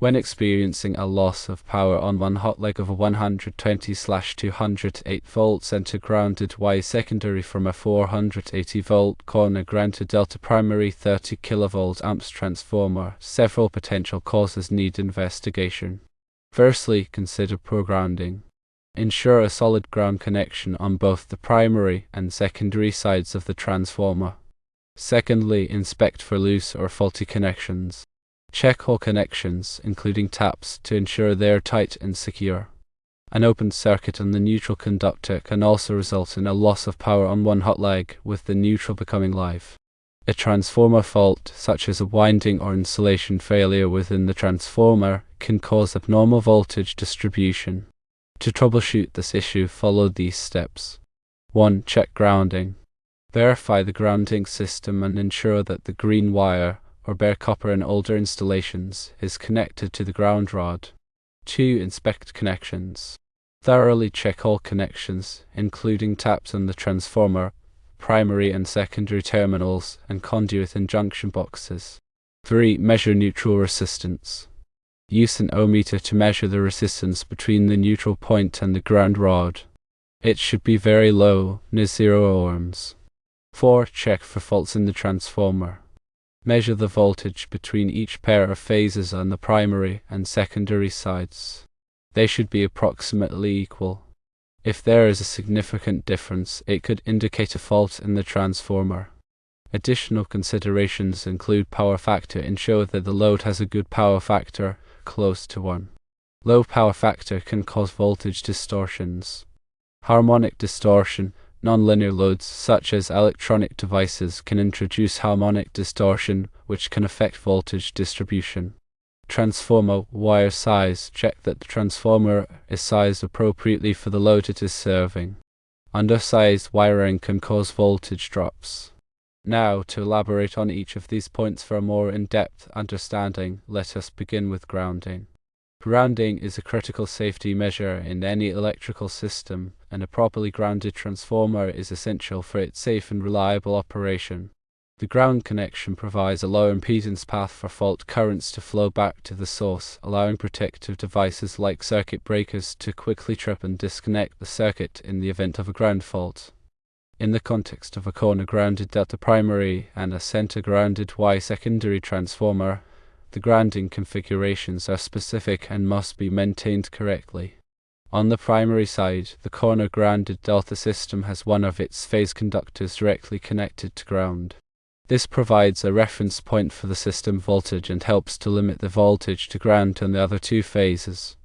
When experiencing a loss of power on one hot leg of a 120/208 volt center grounded Y secondary from a 480 volt corner grounded delta primary 30 kilovolt-amps transformer, several potential causes need investigation. Firstly, consider pro-grounding. Ensure a solid ground connection on both the primary and secondary sides of the transformer. Secondly, inspect for loose or faulty connections. Check all connections, including taps, to ensure they are tight and secure. An open circuit on the neutral conductor can also result in a loss of power on one hot leg, with the neutral becoming live. A transformer fault, such as a winding or insulation failure within the transformer, can cause abnormal voltage distribution. To troubleshoot this issue, follow these steps. 1. Check grounding. Verify the grounding system and ensure that the green wire, or bare copper in older installations, is connected to the ground rod. 2. Inspect connections. Thoroughly check all connections, including taps on the transformer, primary and secondary terminals, and conduit and junction boxes. 3. Measure neutral resistance. Use an ohmmeter to measure the resistance between the neutral point and the ground rod. It should be very low, near 0 ohms. 4. Check for faults in the transformer. Measure the voltage between each pair of phases on the primary and secondary sides. They should be approximately equal. If there is a significant difference, it could indicate a fault in the transformer. Additional considerations include power factor. Ensure that the load has a good power factor, close to 1. Low power factor can cause voltage distortions. Harmonic distortion. Nonlinear loads, such as electronic devices, can introduce harmonic distortion, which can affect voltage distribution. Transformer wire size. Check that the transformer is sized appropriately for the load it is serving. Undersized wiring can cause voltage drops. Now, to elaborate on each of these points for a more in-depth understanding, let us begin with grounding. Grounding is a critical safety measure in any electrical system, and a properly grounded transformer is essential for its safe and reliable operation. The ground connection provides a low impedance path for fault currents to flow back to the source, allowing protective devices like circuit breakers to quickly trip and disconnect the circuit in the event of a ground fault. In the context of a corner grounded delta primary and a center grounded Y secondary transformer, the grounding configurations are specific and must be maintained correctly. On the primary side, the corner grounded delta system has one of its phase conductors directly connected to ground. This provides a reference point for the system voltage and helps to limit the voltage to ground on the other two phases.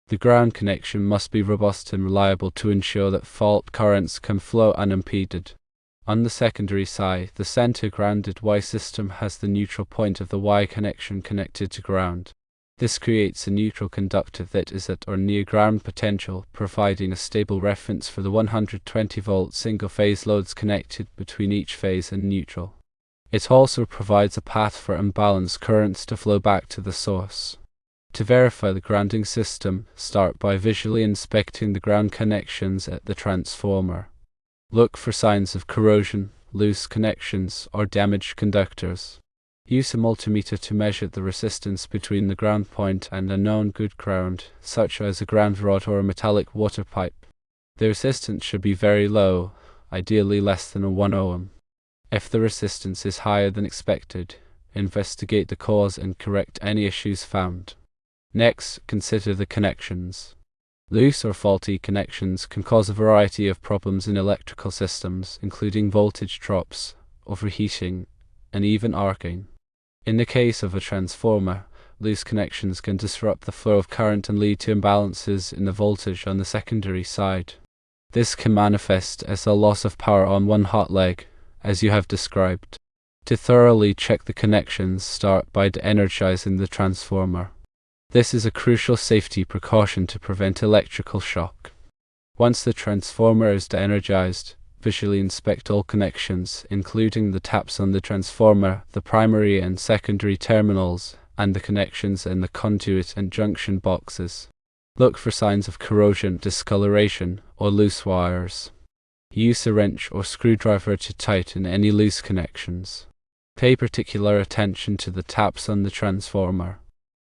The ground connection must be robust and reliable to ensure that fault currents can flow unimpeded. On the secondary side, the center grounded Y system has the neutral point of the Y connection connected to ground. This creates a neutral conductor that is at or near ground potential, providing a stable reference for the 120-volt single-phase loads connected between each phase and neutral. It also provides a path for imbalanced currents to flow back to the source. To verify the grounding system, start by visually inspecting the ground connections at the transformer. Look for signs of corrosion, loose connections, or damaged conductors. Use a multimeter to measure the resistance between the ground point and a known good ground, such as a ground rod or a metallic water pipe. The resistance should be very low, ideally less than 1 ohm. If the resistance is higher than expected, investigate the cause and correct any issues found. Next, consider the connections. Loose or faulty connections can cause a variety of problems in electrical systems, including voltage drops, overheating, and even arcing. In the case of a transformer, loose connections can disrupt the flow of current and lead to imbalances in the voltage on the secondary side. This can manifest as a loss of power on one hot leg, as you have described. To thoroughly check the connections, start by de-energizing the transformer. This is a crucial safety precaution to prevent electrical shock. Once the transformer is de-energized, visually inspect all connections, including the taps on the transformer, the primary and secondary terminals, and the connections in the conduit and junction boxes. Look for signs of corrosion, discoloration, or loose wires. Use a wrench or screwdriver to tighten any loose connections. Pay particular attention to the taps on the transformer.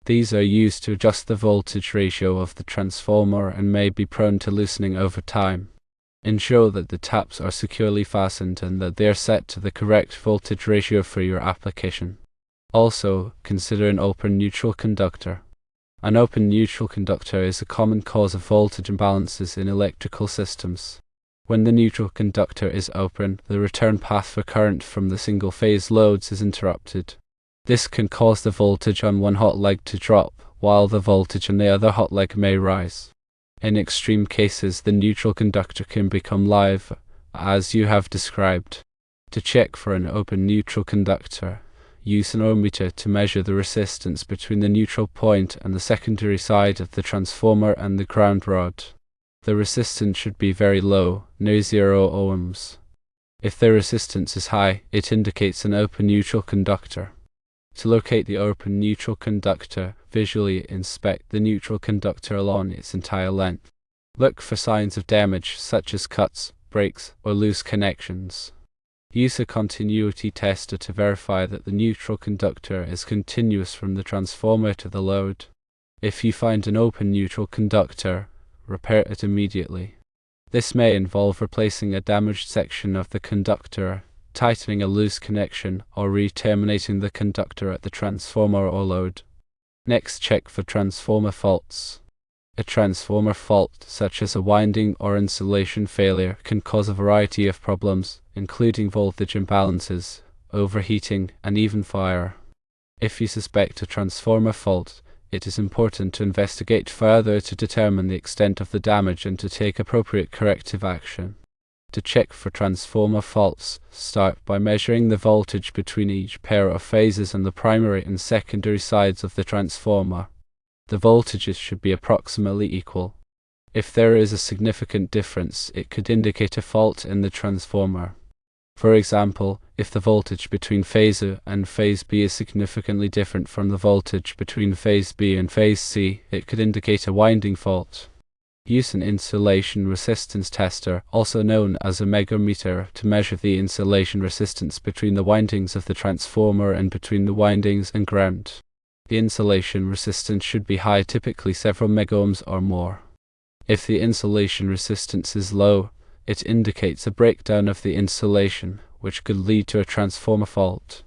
These are used to adjust the voltage ratio of the transformer and may be prone to loosening over time. Ensure that the taps are securely fastened and that they are set to the correct voltage ratio for your application. Also, consider an open neutral conductor. An open neutral conductor is a common cause of voltage imbalances in electrical systems. When the neutral conductor is open, the return path for current from the single-phase loads is interrupted. This can cause the voltage on one hot leg to drop, while the voltage on the other hot leg may rise. In extreme cases, the neutral conductor can become live, as you have described. To check for an open neutral conductor, use an ohmmeter to measure the resistance between the neutral point and the secondary side of the transformer and the ground rod. The resistance should be very low, near 0 ohms. If the resistance is high, it indicates an open neutral conductor. To locate the open neutral conductor, visually inspect the neutral conductor along its entire length. Look for signs of damage such as cuts, breaks, or loose connections. Use a continuity tester to verify that the neutral conductor is continuous from the transformer to the load. If you find an open neutral conductor, repair it immediately. This may involve replacing a damaged section of the conductor, tightening a loose connection, or re-terminating the conductor at the transformer or load. Next, check for transformer faults. A transformer fault, such as a winding or insulation failure, can cause a variety of problems, including voltage imbalances, overheating, and even fire. If you suspect a transformer fault, it is important to investigate further to determine the extent of the damage and to take appropriate corrective action. To check for transformer faults, start by measuring the voltage between each pair of phases on the primary and secondary sides of the transformer. The voltages should be approximately equal. If there is a significant difference, it could indicate a fault in the transformer. For example, if the voltage between phase A and phase B is significantly different from the voltage between phase B and phase C, it could indicate a winding fault. Use an insulation resistance tester, also known as a megameter, to measure the insulation resistance between the windings of the transformer and between the windings and ground. The insulation resistance should be high, typically several megohms or more. If the insulation resistance is low, it indicates a breakdown of the insulation, which could lead to a transformer fault.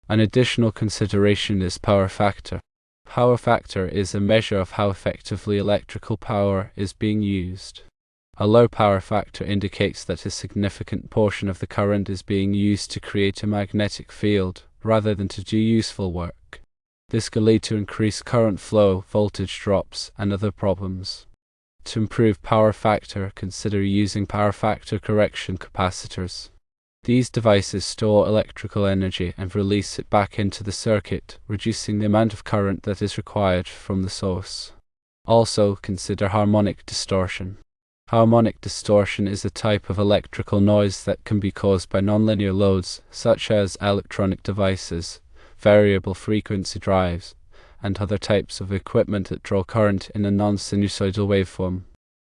An additional consideration is power factor. Power factor is a measure of how effectively electrical power is being used. A low power factor indicates that a significant portion of the current is being used to create a magnetic field, rather than to do useful work. This could lead to increased current flow, voltage drops, and other problems. To improve power factor, consider using power factor correction capacitors. These devices store electrical energy and release it back into the circuit, reducing the amount of current that is required from the source. Also, consider harmonic distortion. Harmonic distortion is a type of electrical noise that can be caused by nonlinear loads, such as electronic devices, variable frequency drives, and other types of equipment that draw current in a non-sinusoidal waveform.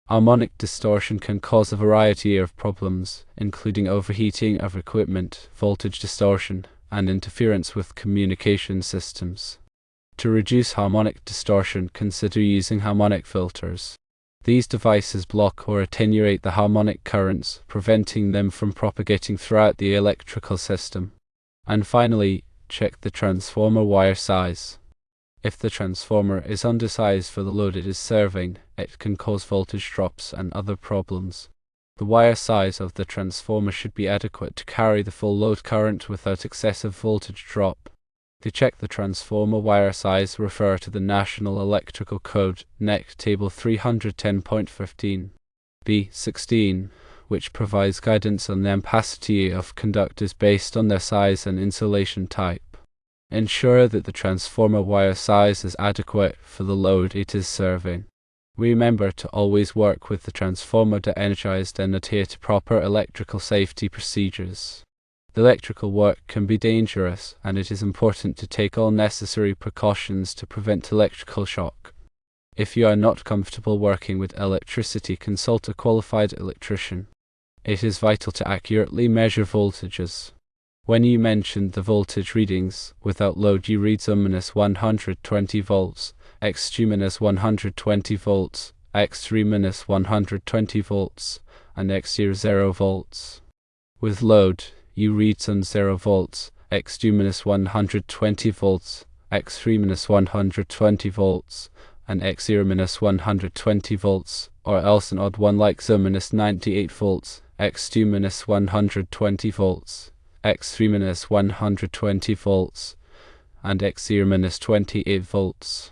Harmonic distortion can cause a variety of problems, including overheating of equipment, voltage distortion, and interference with communication systems. To reduce harmonic distortion, consider using harmonic filters. These devices block or attenuate the harmonic currents, preventing them from propagating throughout the electrical system. And finally, check the transformer wire size. If the transformer is undersized for the load it is serving, it can cause voltage drops and other problems. The wire size of the transformer should be adequate to carry the full load current without excessive voltage drop. To check the transformer wire size, refer to the National Electrical Code, NEC Table 310.15 B16, which provides guidance on the ampacity of conductors based on their size and insulation type. Ensure that the transformer wire size is adequate for the load it is serving. Remember to always work with the transformer de-energized and adhere to proper electrical safety procedures. The electrical work can be dangerous, and it is important to take all necessary precautions to prevent electrical shock. If you are not comfortable working with electricity, consult a qualified electrician. It is vital to accurately measure voltages. When you mentioned the voltage readings, without load you read -120 volts, x2 -120 volts, x3 -120 volts, and x0 0 volts. With load, you read some 0 volts, x2 -120 volts, x3 -120 volts, and x0 -120 volts, or else an odd one like 98 volts, x2 -120 volts, x3 -120 volts, and x0 -28 volts.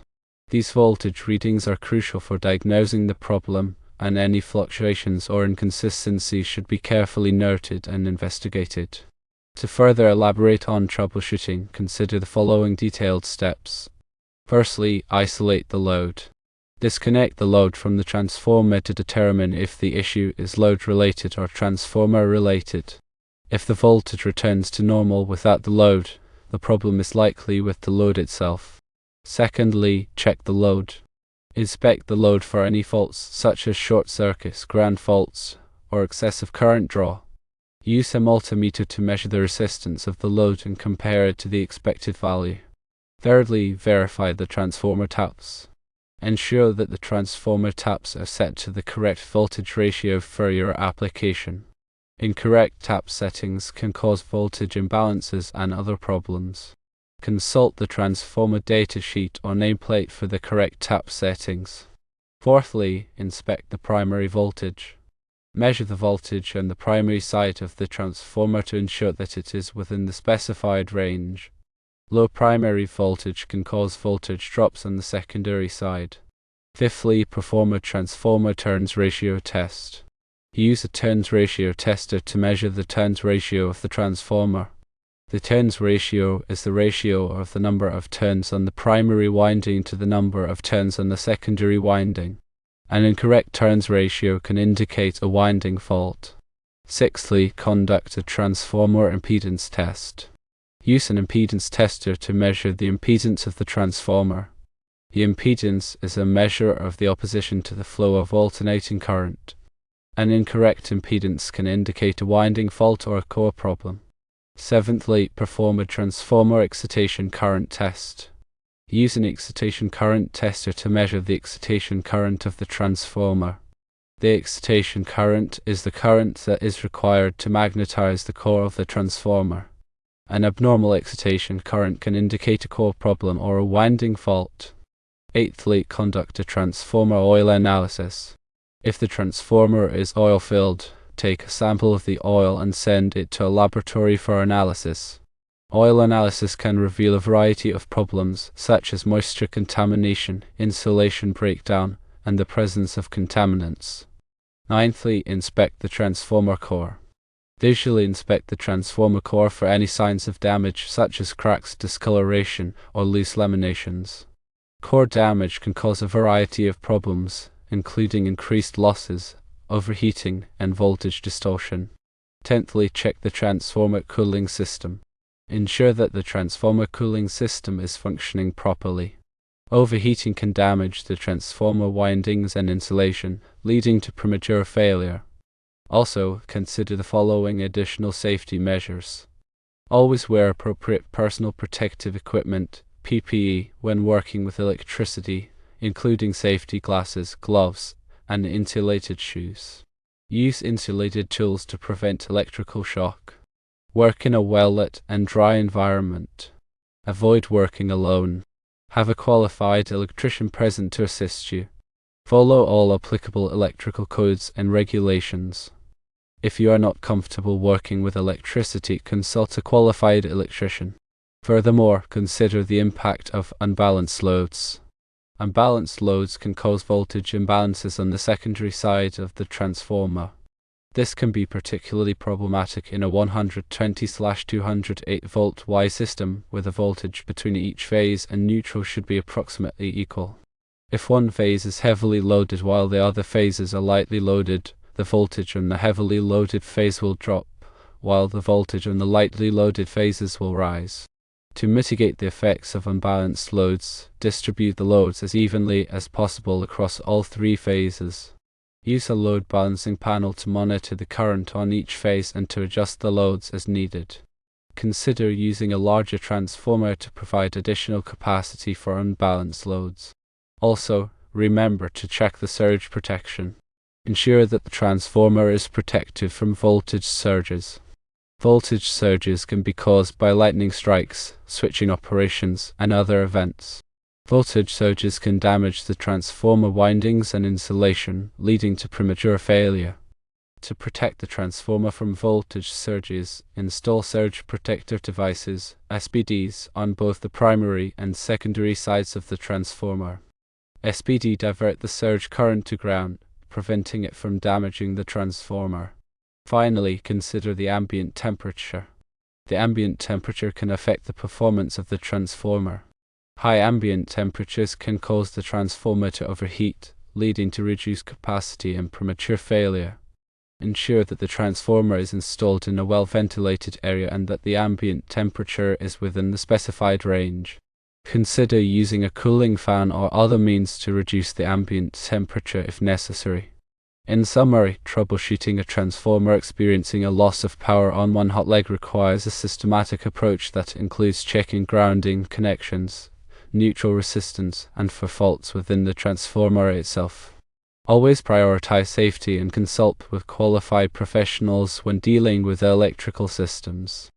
These voltage readings are crucial for diagnosing the problem, and any fluctuations or inconsistencies should be carefully noted and investigated. To further elaborate on troubleshooting, consider the following detailed steps. Firstly, isolate the load. Disconnect the load from the transformer to determine if the issue is load-related or transformer-related. If the voltage returns to normal without the load, the problem is likely with the load itself. Secondly, check the load. Inspect the load for any faults such as short circuits, ground faults, or excessive current draw. Use a multimeter to measure the resistance of the load and compare it to the expected value. Thirdly, verify the transformer taps. Ensure that the transformer taps are set to the correct voltage ratio for your application. Incorrect tap settings can cause voltage imbalances and other problems. Consult the transformer datasheet or nameplate for the correct tap settings. Fourthly, inspect the primary voltage. Measure the voltage on the primary side of the transformer to ensure that it is within the specified range. Low primary voltage can cause voltage drops on the secondary side. Fifthly, perform a transformer turns ratio test. Use a turns ratio tester to measure the turns ratio of the transformer. The turns ratio is the ratio of the number of turns on the primary winding to the number of turns on the secondary winding. An incorrect turns ratio can indicate a winding fault. Sixthly, conduct a transformer impedance test. Use an impedance tester to measure the impedance of the transformer. The impedance is a measure of the opposition to the flow of alternating current. An incorrect impedance can indicate a winding fault or a core problem. Seventhly, perform a transformer excitation current test. Use an excitation current tester to measure the excitation current of the transformer. The excitation current is the current that is required to magnetize the core of the transformer. An abnormal excitation current can indicate a core problem or a winding fault. Eighthly, conduct a transformer oil analysis. If the transformer is oil-filled, take a sample of the oil and send it to a laboratory for analysis. Oil analysis can reveal a variety of problems, such as moisture contamination, insulation breakdown, and the presence of contaminants. Ninthly, inspect the transformer core. Visually inspect the transformer core for any signs of damage, such as cracks, discoloration, or loose laminations. Core damage can cause a variety of problems, including increased losses, overheating, and voltage distortion. Tenthly, check the transformer cooling system. Ensure that the transformer cooling system is functioning properly. Overheating can damage the transformer windings and insulation, leading to premature failure. Also, consider the following additional safety measures. Always wear appropriate personal protective equipment, PPE, when working with electricity, including safety glasses, gloves, and insulated shoes. Use insulated tools to prevent electrical shock. Work in a well-lit and dry environment. Avoid working alone. Have a qualified electrician present to assist you. Follow all applicable electrical codes and regulations. If you are not comfortable working with electricity, consult a qualified electrician. Furthermore, consider the impact of unbalanced loads. Unbalanced loads can cause voltage imbalances on the secondary side of the transformer. This can be particularly problematic in a 120/208 volt Y system, where the voltage between each phase and neutral should be approximately equal. If one phase is heavily loaded while the other phases are lightly loaded, the voltage on the heavily loaded phase will drop, while the voltage on the lightly loaded phases will rise. To mitigate the effects of unbalanced loads, distribute the loads as evenly as possible across all three phases. Use a load balancing panel to monitor the current on each phase and to adjust the loads as needed. Consider using a larger transformer to provide additional capacity for unbalanced loads. Also, remember to check the surge protection. Ensure that the transformer is protected from voltage surges. Voltage surges can be caused by lightning strikes, switching operations, and other events. Voltage surges can damage the transformer windings and insulation, leading to premature failure. To protect the transformer from voltage surges, install surge protector devices, SPDs, on both the primary and secondary sides of the transformer. SPD divert the surge current to ground, preventing it from damaging the transformer. Finally, consider the ambient temperature. The ambient temperature can affect the performance of the transformer. High ambient temperatures can cause the transformer to overheat, leading to reduced capacity and premature failure. Ensure that the transformer is installed in a well-ventilated area and that the ambient temperature is within the specified range. Consider using a cooling fan or other means to reduce the ambient temperature if necessary. In summary, troubleshooting a transformer experiencing a loss of power on one hot leg requires a systematic approach that includes checking grounding connections, neutral resistance, and for faults within the transformer itself. Always prioritize safety and consult with qualified professionals when dealing with electrical systems.